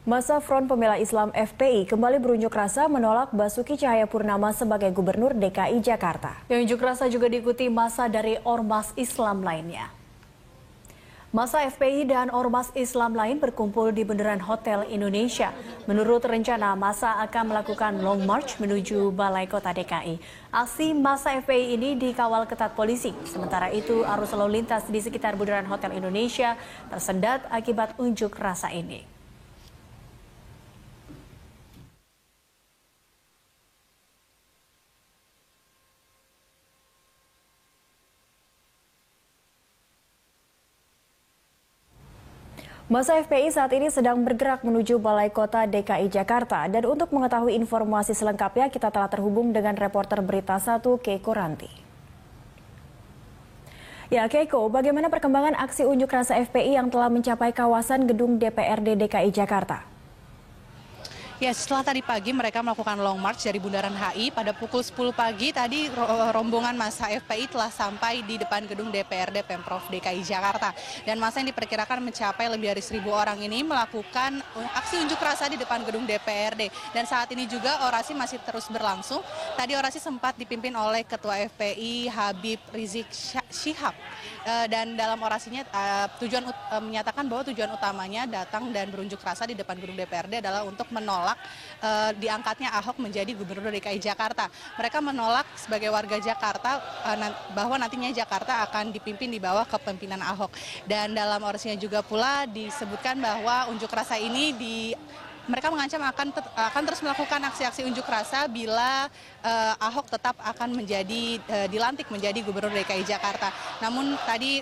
Masa Front Pembela Islam FPI kembali berunjuk rasa menolak Basuki Cahayapurnama sebagai Gubernur DKI Jakarta. Yang unjuk rasa juga diikuti massa dari ormas Islam lainnya. Massa FPI dan ormas Islam lain berkumpul di Bundaran Hotel Indonesia. Menurut rencana, massa akan melakukan long march menuju Balai Kota DKI. Aksi massa FPI ini dikawal ketat polisi. Sementara itu, arus lalu lintas di sekitar Bundaran Hotel Indonesia tersendat akibat unjuk rasa ini. Massa FPI saat ini sedang bergerak menuju Balai Kota DKI Jakarta. Dan untuk mengetahui informasi selengkapnya, kita telah terhubung dengan reporter Berita 1 Keiko Ranti. Ya, Keiko, bagaimana perkembangan aksi unjuk rasa FPI yang telah mencapai kawasan gedung DPRD DKI Jakarta? Ya, setelah tadi pagi mereka melakukan long march dari Bundaran HI pada pukul 10 pagi tadi rombongan massa FPI telah sampai di depan gedung DPRD Pemprov DKI Jakarta. Dan massa yang diperkirakan mencapai lebih dari 1.000 orang ini melakukan aksi unjuk rasa di depan gedung DPRD. Dan saat ini juga orasi masih terus berlangsung. Tadi orasi sempat dipimpin oleh Ketua FPI Habib Rizik Syihab. Dan dalam orasinya menyatakan bahwa tujuan utamanya datang dan berunjuk rasa di depan gedung DPRD adalah untuk menolak diangkatnya Ahok menjadi Gubernur DKI Jakarta. Mereka menolak sebagai warga Jakarta bahwa nantinya Jakarta akan dipimpin di bawah kepemimpinan Ahok. Dan dalam orasinya juga pula disebutkan bahwa unjuk rasa ini mereka mengancam akan terus melakukan aksi-aksi unjuk rasa bila Ahok tetap akan dilantik menjadi Gubernur DKI Jakarta. Namun tadi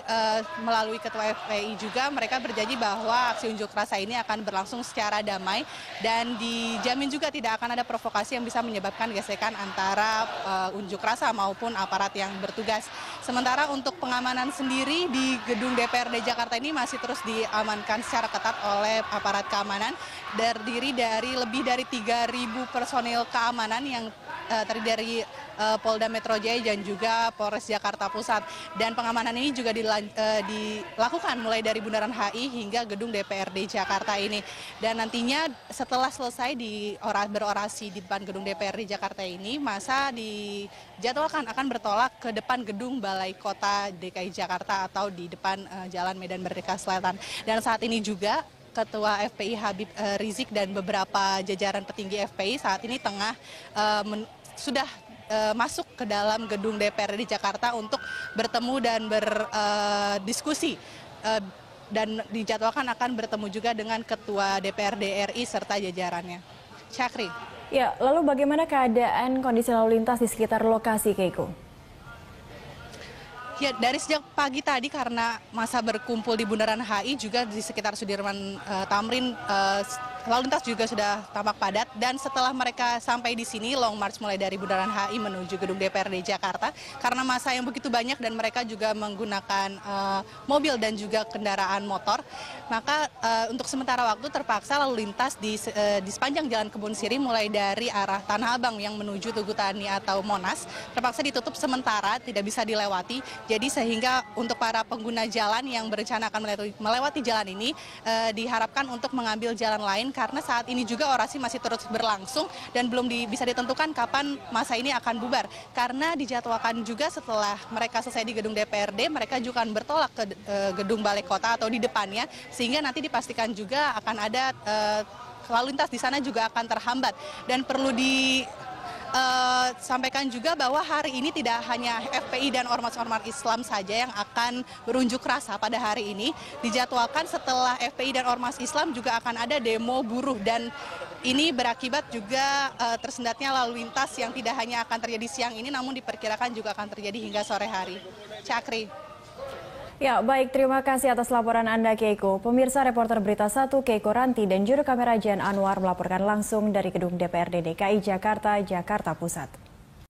melalui Ketua FPI juga mereka berjanji bahwa aksi unjuk rasa ini akan berlangsung secara damai dan dijamin juga tidak akan ada provokasi yang bisa menyebabkan gesekan antara unjuk rasa maupun aparat yang bertugas. Sementara untuk pengamanan sendiri di gedung DPRD Jakarta ini masih terus diamankan secara ketat oleh aparat keamanan. Terdiri dari lebih dari 3.000 personil keamanan yang terdiri dari Polda Metro Jaya dan juga Polres Jakarta Pusat. Dan pengamanan ini juga dilakukan mulai dari Bundaran HI hingga gedung DPRD Jakarta ini. Dan nantinya setelah selesai berorasi di depan gedung DPRD Jakarta ini, massa dijadwalkan akan bertolak ke depan gedung Balai Kota DKI Jakarta atau di depan Jalan Medan Merdeka Selatan. Dan saat ini juga Ketua FPI Habib Rizik dan beberapa jajaran petinggi FPI saat ini sudah masuk ke dalam gedung DPRD di Jakarta untuk bertemu dan berdiskusi dan dijadwalkan akan bertemu juga dengan Ketua DPRD RI serta jajarannya. Syakri. Ya, lalu bagaimana keadaan kondisi lalu lintas di sekitar lokasi, Keiko? Ya, dari sejak pagi tadi karena massa berkumpul di Bundaran HI juga di sekitar Sudirman Tamrin, lalu lintas juga sudah tampak padat. Dan setelah mereka sampai di sini, long march mulai dari Bundaran HI menuju gedung DPRD Jakarta. Karena massa yang begitu banyak dan mereka juga menggunakan mobil dan juga kendaraan motor, maka untuk sementara waktu terpaksa lalu lintas di sepanjang Jalan Kebun Sirih mulai dari arah Tanah Abang yang menuju Tugu Tani atau Monas terpaksa ditutup sementara, tidak bisa dilewati. Jadi sehingga untuk para pengguna jalan yang berencana akan melewati jalan ini diharapkan untuk mengambil jalan lain karena saat ini juga orasi masih terus berlangsung dan belum bisa ditentukan kapan massa ini akan bubar. Karena dijadwalkan juga setelah mereka selesai di gedung DPRD, mereka juga akan bertolak ke gedung Balai Kota atau di depannya sehingga nanti dipastikan juga akan ada lalu lintas di sana juga akan terhambat. Dan perlu sampaikan juga bahwa hari ini tidak hanya FPI dan ormas-ormas Islam saja yang akan berunjuk rasa pada hari ini. Dijadwalkan setelah FPI dan ormas Islam juga akan ada demo buruh dan ini berakibat juga tersendatnya lalu lintas yang tidak hanya akan terjadi siang ini namun diperkirakan juga akan terjadi hingga sore hari. Cakri. Ya, baik, terima kasih atas laporan Anda, Keiko. Pemirsa, reporter Berita 1 Keiko Ranti dan juru kamera Jan Anwar melaporkan langsung dari gedung DPRD DKI Jakarta, Jakarta Pusat.